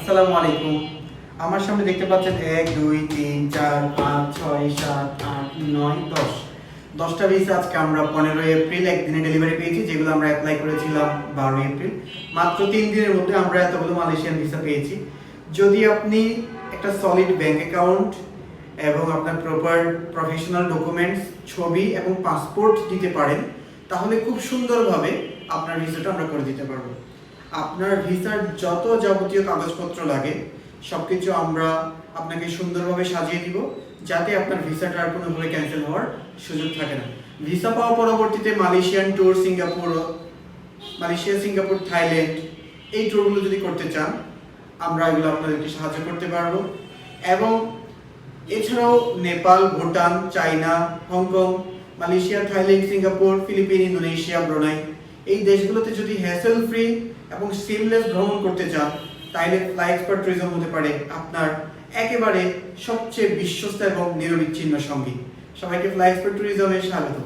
আসসালামু আলাইকুম। আমার সামনে দেখতে পাচ্ছেন ১, ২, ৩, ৪, ৫, ৬, ৭, ৮, ৯, ১০ ১০টা ভিসা আজকে আমরা ১৫ এপ্রিল একদিনে ডেলিভারি পেয়েছি, যেগুলো আমরা অ্যাপ্লাই করেছিলাম ১২ এপ্রিল। মাত্র ৩ দিনের মধ্যে আমরা এতগুলো মালয়েশিয়ান ভিসা পেয়েছি। যদি আপনি একটা সলিড ব্যাংক অ্যাকাউন্ট এবং আপনার প্রপার প্রফেশনাল ডকুমেন্টস, ছবি এবং পাসপোর্ট দিতে পারেন, তাহলে খুব সুন্দরভাবে আপনার ভিসাটা আমরা করে দিতে পারবো। আপনার ভিসার যত যাবতীয় কাগজপত্র লাগে সবকিছু আমরা আপনাকে সুন্দরভাবে সাজিয়ে দিব, যাতে আপনার ভিসাটা আর কোনোভাবে ক্যান্সেল হওয়ার সুযোগ থাকে না। ভিসা পাওয়া পরবর্তীতে মালয়েশিয়ান ট্যুর, সিঙ্গাপুর, থাইল্যান্ড এই ট্যুরগুলো যদি করতে চান, আমরা এগুলো আপনাদেরকে সাহায্য করতে পারবো। এবং এছাড়াও Nepal, Bhutan, China, Hong Kong, Malaysia, Thailand, Singapore, Philippines, Indonesia, Brunei এই দেশগুলোতে যদি হ্যাসেল ফ্রি এবং সিমলেস ভ্রমণ করতে চান, তাইলে ফ্লাই এক্সপার্ট ট্যুরিজম হতে পারে আপনার একেবারে সবচেয়ে বিশ্বস্ত এবং নিরবিচ্ছিন্ন সঙ্গী। সবাইকে ফ্লাই এক্সপার্ট ট্যুরিজমে স্বাগত।